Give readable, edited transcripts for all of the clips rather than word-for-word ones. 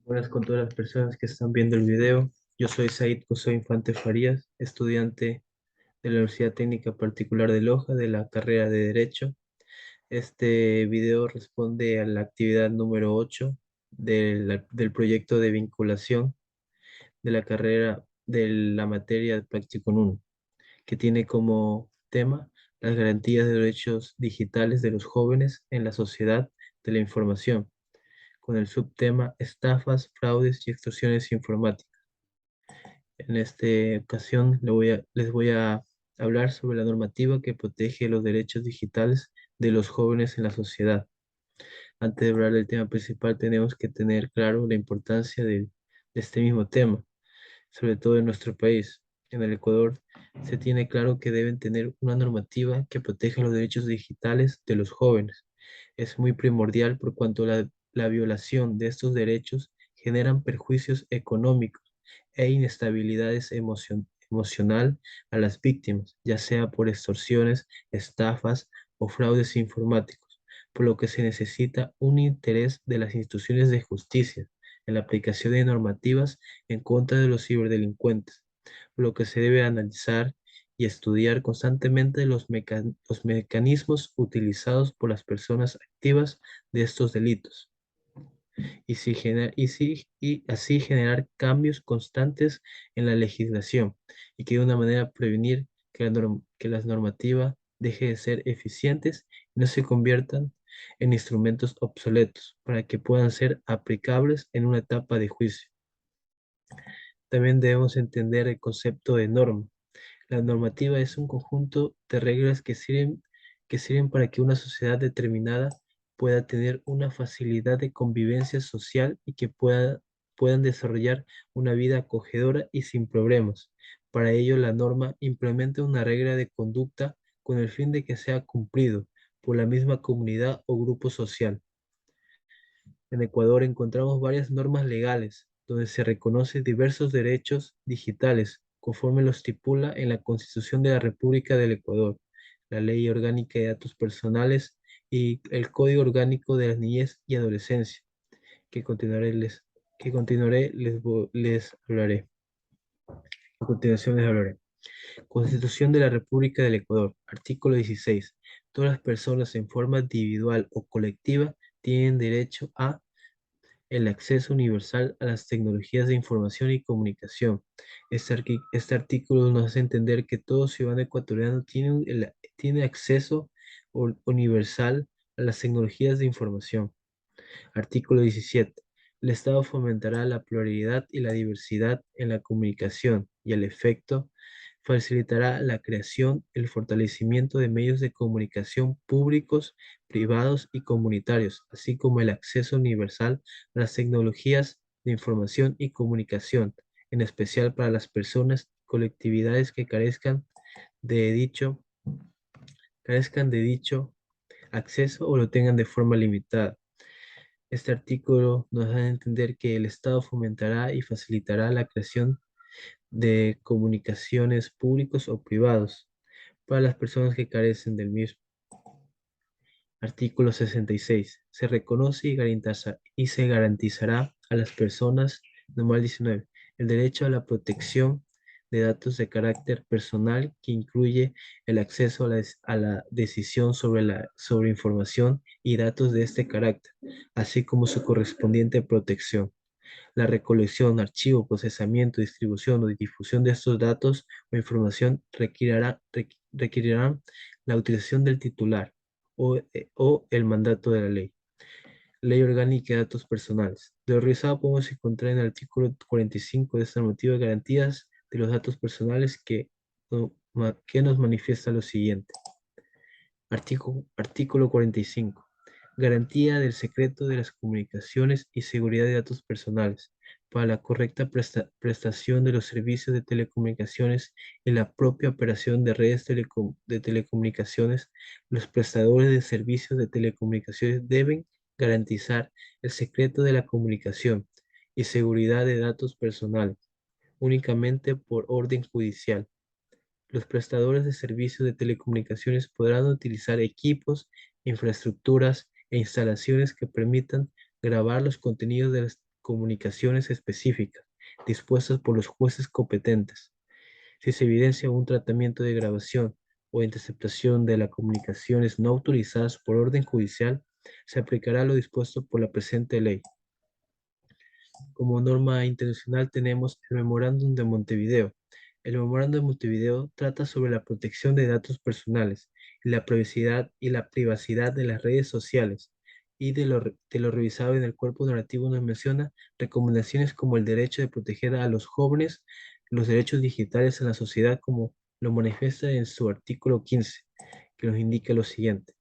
Buenas con todas las personas que están viendo el video. Yo soy Said José Infante Farías, estudiante de la Universidad Técnica Particular de Loja de la carrera de Derecho. Este video responde a la actividad número 8 del proyecto de vinculación de la carrera de la materia de Práctico 1, que tiene como tema las garantías de derechos digitales de los jóvenes en la sociedad de la información, con el subtema estafas, fraudes y extorsiones informáticas. En esta ocasión les voy a hablar sobre la normativa que protege los derechos digitales de los jóvenes en la sociedad. Antes de hablar del tema principal, tenemos que tener claro la importancia de este mismo tema, sobre todo en nuestro país. En el Ecuador se tiene claro que deben tener una normativa que proteja los derechos digitales de los jóvenes. Es muy primordial por cuanto la violación de estos derechos generan perjuicios económicos e inestabilidades emocional a las víctimas, ya sea por extorsiones, estafas o fraudes informáticos, por lo que se necesita un interés de las instituciones de justicia en la aplicación de normativas en contra de los ciberdelincuentes, por lo que se debe analizar y estudiar constantemente los mecanismos utilizados por las personas activas de estos delitos y así generar cambios constantes en la legislación y que de una manera prevenir que las normativas dejen de ser eficientes y no se conviertan en instrumentos obsoletos para que puedan ser aplicables en una etapa de juicio. También debemos entender el concepto de norma. La normativa es un conjunto de reglas que sirven para que una sociedad determinada pueda tener una facilidad de convivencia social y que puedan desarrollar una vida acogedora y sin problemas. Para ello, la norma implementa una regla de conducta con el fin de que sea cumplido por la misma comunidad o grupo social. En Ecuador encontramos varias normas legales donde se reconocen diversos derechos digitales conforme lo estipula en la Constitución de la República del Ecuador, la Ley Orgánica de Datos Personales y el Código Orgánico de la Niñez y Adolescencia, que continuaré les hablaré. A continuación les hablaré. Constitución de la República del Ecuador, artículo 16. Todas las personas en forma individual o colectiva tienen derecho a el acceso universal a las tecnologías de información y comunicación. Este artículo nos hace entender que todo ciudadano ecuatoriano tiene acceso universal a las tecnologías de información. Artículo 17. El Estado fomentará la pluralidad y la diversidad en la comunicación y al efecto facilitará la creación, el fortalecimiento de medios de comunicación públicos, privados y comunitarios, así como el acceso universal a las tecnologías de información y comunicación, en especial para las personas y colectividades que de dicho, carezcan de dicho acceso o lo tengan de forma limitada. Este artículo nos da a entender que el Estado fomentará y facilitará la creación de comunicaciones públicos o privados para las personas que carecen del mismo. Artículo 66. Se reconoce y se garantizará a las personas, número 19, el derecho a la protección de datos de carácter personal que incluye el acceso a la decisión sobre información y datos de este carácter, así como su correspondiente protección. La recolección, archivo, procesamiento, distribución o difusión de estos datos o información requerirán la autorización del titular o el mandato de la ley. Ley Orgánica de Datos Personales. De lo revisado podemos encontrar en el artículo 45 de esta normativa garantías de los datos personales que nos manifiesta lo siguiente. Artículo 45. Garantía del secreto de las comunicaciones y seguridad de datos personales para la correcta prestación de los servicios de telecomunicaciones y la propia operación de redes de telecomunicaciones. Los prestadores de servicios de telecomunicaciones deben garantizar el secreto de la comunicación y seguridad de datos personales únicamente por orden judicial. Los prestadores de servicios de telecomunicaciones podrán utilizar equipos, infraestructuras e instalaciones que permitan grabar los contenidos comunicaciones específicas dispuestas por los jueces competentes. Si se evidencia un tratamiento de grabación o interceptación de las comunicaciones no autorizadas por orden judicial, se aplicará lo dispuesto por la presente ley. Como norma internacional tenemos el Memorándum de Montevideo. El Memorándum de Montevideo trata sobre la protección de datos personales y la privacidad de las redes sociales. Y de lo revisado en el cuerpo normativo nos menciona recomendaciones como el derecho de proteger a los jóvenes, los derechos digitales en la sociedad, como lo manifiesta en su artículo 15, que nos indica lo siguiente.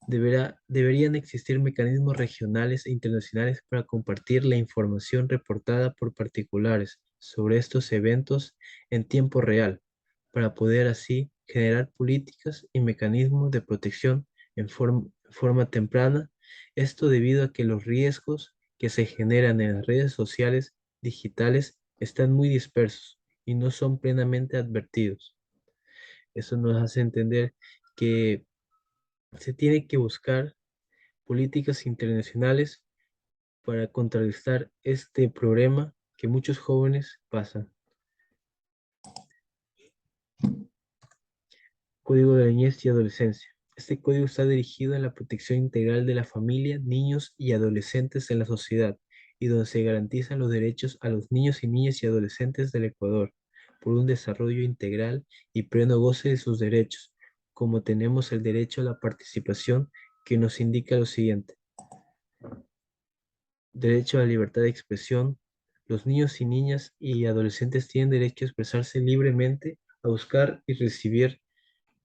Deberían existir mecanismos regionales e internacionales para compartir la información reportada por particulares sobre estos eventos en tiempo real, para poder así generar políticas y mecanismos de protección en forma temprana. Esto debido a que los riesgos que se generan en las redes sociales digitales están muy dispersos y no son plenamente advertidos. Eso nos hace entender que se tiene que buscar políticas internacionales para contrarrestar este problema que muchos jóvenes pasan. Código de la Niñez y Adolescencia. Este código está dirigido a la protección integral de la familia, niños y adolescentes en la sociedad, y donde se garantizan los derechos a los niños y niñas y adolescentes del Ecuador por un desarrollo integral y pleno goce de sus derechos, como tenemos el derecho a la participación, que nos indica lo siguiente. Derecho a la libertad de expresión. Los niños y niñas y adolescentes tienen derecho a expresarse libremente, a buscar y recibir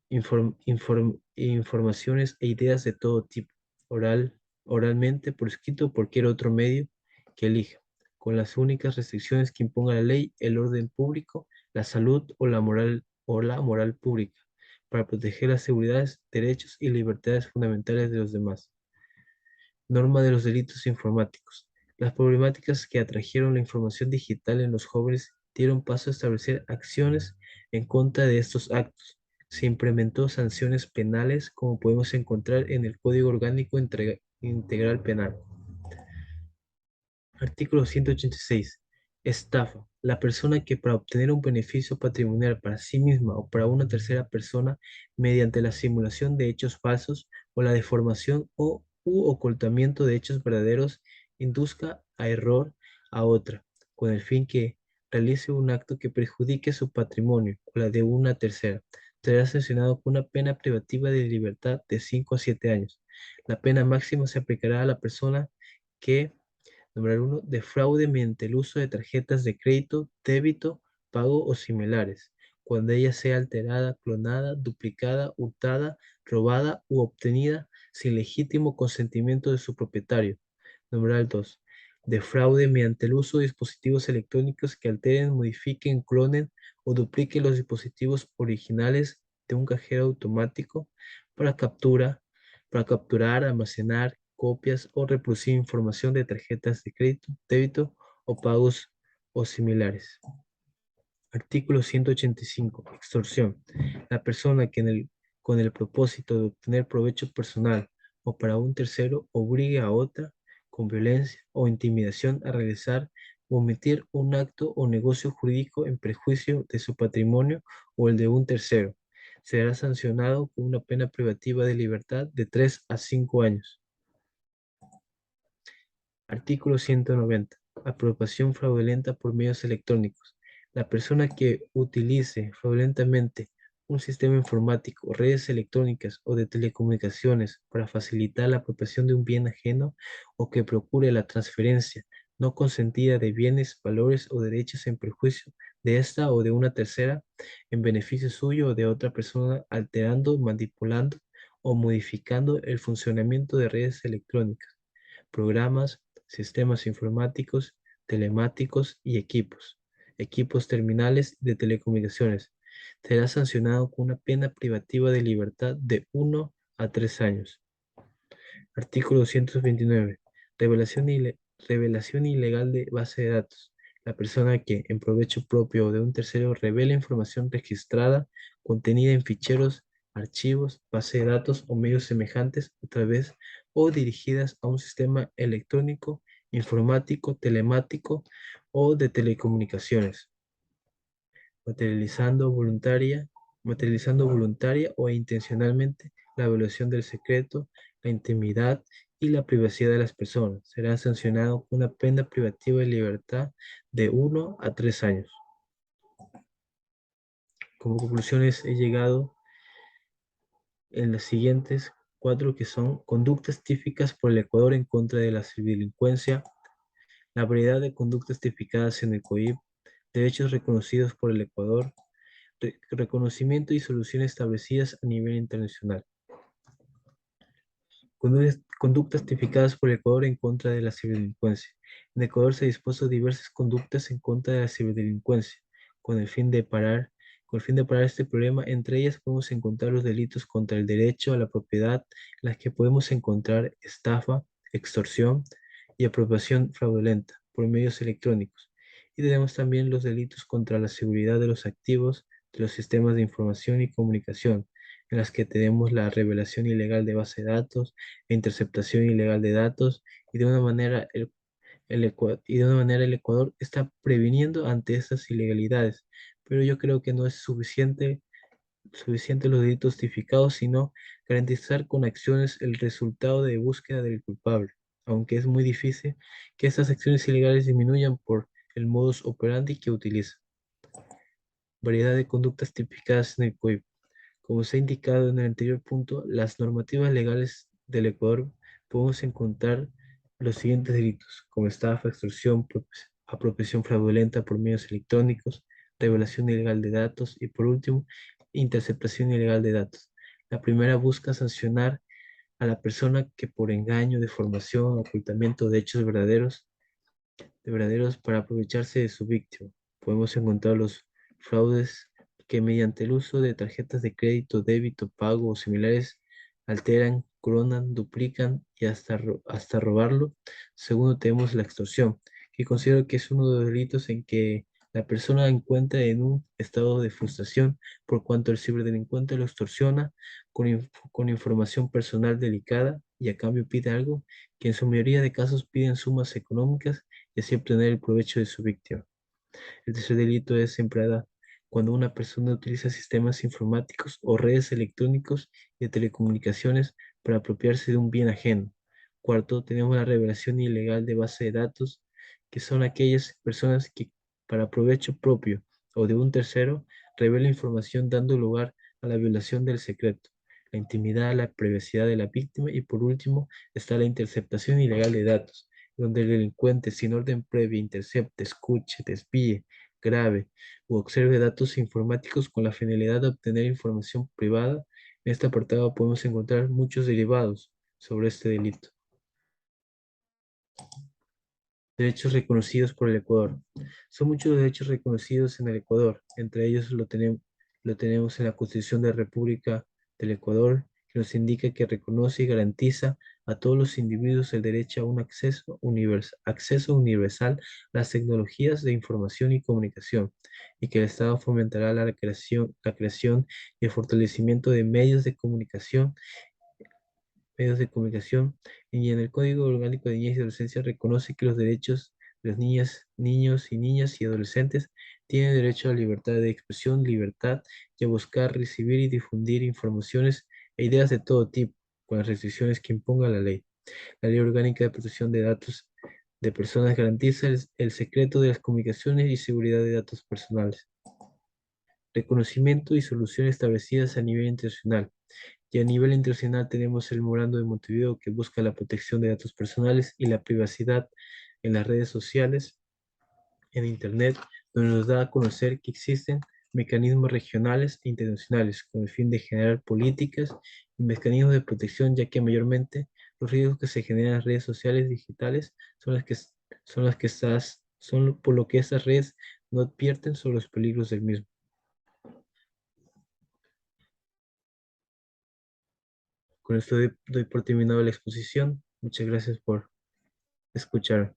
informaciones e ideas de todo tipo, oralmente, por escrito o cualquier otro medio que elija, con las únicas restricciones que imponga la ley, el orden público, la salud o la moral pública, para proteger las seguridades, derechos y libertades fundamentales de los demás. Norma de los delitos informáticos. Las problemáticas que atrajeron la información digital en los jóvenes dieron paso a establecer acciones en contra de estos actos. Se implementó sanciones penales, como podemos encontrar en el Código Orgánico Integral Penal. Artículo 186. Estafa. La persona que, para obtener un beneficio patrimonial para sí misma o para una tercera persona, mediante la simulación de hechos falsos o la deformación u ocultamiento de hechos verdaderos, induzca a error a otra, con el fin que realice un acto que perjudique su patrimonio o la de una tercera, será sancionado con una pena privativa de libertad de 5 a 7 años. La pena máxima se aplicará a la persona que: Número uno, de fraude mediante el uso de tarjetas de crédito, débito, pago o similares, cuando ella sea alterada, clonada, duplicada, hurtada, robada u obtenida sin legítimo consentimiento de su propietario. Numeral 2. De fraude mediante el uso de dispositivos electrónicos que alteren, modifiquen, clonen o dupliquen los dispositivos originales de un cajero automático para captura, para capturar, almacenar copias o reproducir información de tarjetas de crédito, débito o pagos o similares. Artículo 185. Extorsión. La persona que con el propósito de obtener provecho personal o para un tercero obligue a otra con violencia o intimidación a realizar o omitir un acto o negocio jurídico en perjuicio de su patrimonio o el de un tercero, será sancionado con una pena privativa de libertad de 3 a 5 años. Artículo 190. Apropiación fraudulenta por medios electrónicos. La persona que utilice fraudulentamente un sistema informático, redes electrónicas o de telecomunicaciones para facilitar la apropiación de un bien ajeno, o que procure la transferencia no consentida de bienes, valores o derechos en perjuicio de esta o de una tercera, en beneficio suyo o de otra persona, alterando, manipulando o modificando el funcionamiento de redes electrónicas, programas, sistemas informáticos, telemáticos y equipos terminales de telecomunicaciones, será sancionado con una pena privativa de libertad de 1 a 3 años. Artículo 229. Revelación ilegal de base de datos. La persona que, en provecho propio o de un tercero, revela información registrada contenida en ficheros, archivos, base de datos o medios semejantes a través o dirigidas a un sistema electrónico informático, telemático o de telecomunicaciones, materializando materializando voluntaria o intencionalmente la violación del secreto, la intimidad y la privacidad de las personas. Será sancionado con una pena privativa de libertad de 1 a 3 años. Como conclusiones he llegado en las siguientes cuatro, que son conductas típicas por el Ecuador en contra de la ciberdelincuencia, la variedad de conductas tipificadas en el COIP, derechos reconocidos por el Ecuador, reconocimiento y soluciones establecidas a nivel internacional. Conductas tipificadas por el Ecuador en contra de la ciberdelincuencia. En Ecuador se dispuso diversas conductas en contra de la ciberdelincuencia, con el fin de parar, con el fin de parar este problema. Entre ellas podemos encontrar los delitos contra el derecho a la propiedad, en las que podemos encontrar estafa, extorsión y apropiación fraudulenta por medios electrónicos. Y tenemos también los delitos contra la seguridad de los activos de los sistemas de información y comunicación, en las que tenemos la revelación ilegal de base de datos, e interceptación ilegal de datos, y de una manera el Ecuador está previniendo ante estas ilegalidades. Pero yo creo que no es suficiente los delitos tipificados, sino garantizar con acciones el resultado de búsqueda del culpable, aunque es muy difícil que estas acciones ilegales disminuyan por el modus operandi que utiliza. Variedad de conductas tipificadas en el COIP. Como se ha indicado en el anterior punto, las normativas legales del Ecuador podemos encontrar los siguientes delitos, como estafa, extorsión, apropiación fraudulenta por medios electrónicos, revelación ilegal de datos y, por último, interceptación ilegal de datos. La primera busca sancionar a la persona que por engaño, deformación, ocultamiento de hechos verdaderos para aprovecharse de su víctima. Podemos encontrar los fraudes que mediante el uso de tarjetas de crédito, débito, pago o similares alteran, clonan, duplican y hasta robarlo. Segundo, tenemos la extorsión, que considero que es uno de los delitos en que la persona encuentra en un estado de frustración por cuanto el ciberdelincuente lo extorsiona con información personal delicada y a cambio pide algo que en su mayoría de casos piden sumas económicas y así obtener el provecho de su víctima. El tercer delito es sembrada cuando una persona utiliza sistemas informáticos o redes electrónicos y de telecomunicaciones para apropiarse de un bien ajeno. Cuarto, tenemos la revelación ilegal de base de datos, que son aquellas personas que para provecho propio o de un tercero revelan información dando lugar a la violación del secreto, la intimidad, la privacidad de la víctima y por último está la interceptación ilegal de datos, donde el delincuente sin orden previo intercepte, escuche, desvíe, grabe u observe datos informáticos con la finalidad de obtener información privada. En este apartado podemos encontrar muchos derivados sobre este delito. Derechos reconocidos por el Ecuador. Son muchos los derechos reconocidos en el Ecuador. Entre ellos lo tenemos en la Constitución de la República del Ecuador, que nos indica que reconoce y garantiza a todos los individuos el derecho a un acceso universal a las tecnologías de información y comunicación, y que el Estado fomentará la creación y el fortalecimiento de medios de comunicación, y en el Código Orgánico de Niñez y Adolescencia reconoce que los derechos de las niñas, niños y adolescentes tienen derecho a la libertad de expresión, libertad y a buscar, recibir y difundir informaciones e ideas de todo tipo, con las restricciones que imponga la ley. La Ley Orgánica de Protección de Datos de Personas garantiza el secreto de las comunicaciones y seguridad de datos personales. Reconocimiento y soluciones establecidas a nivel internacional. Y a nivel internacional tenemos el Memorando de Montevideo, que busca la protección de datos personales y la privacidad en las redes sociales, en Internet, donde nos da a conocer que existen mecanismos regionales e internacionales con el fin de generar políticas y mecanismos de protección, ya que mayormente los riesgos que se generan en las redes sociales digitales son por lo que estas redes no advierten sobre los peligros del mismo. Con esto doy por terminado la exposición. Muchas gracias por escuchar.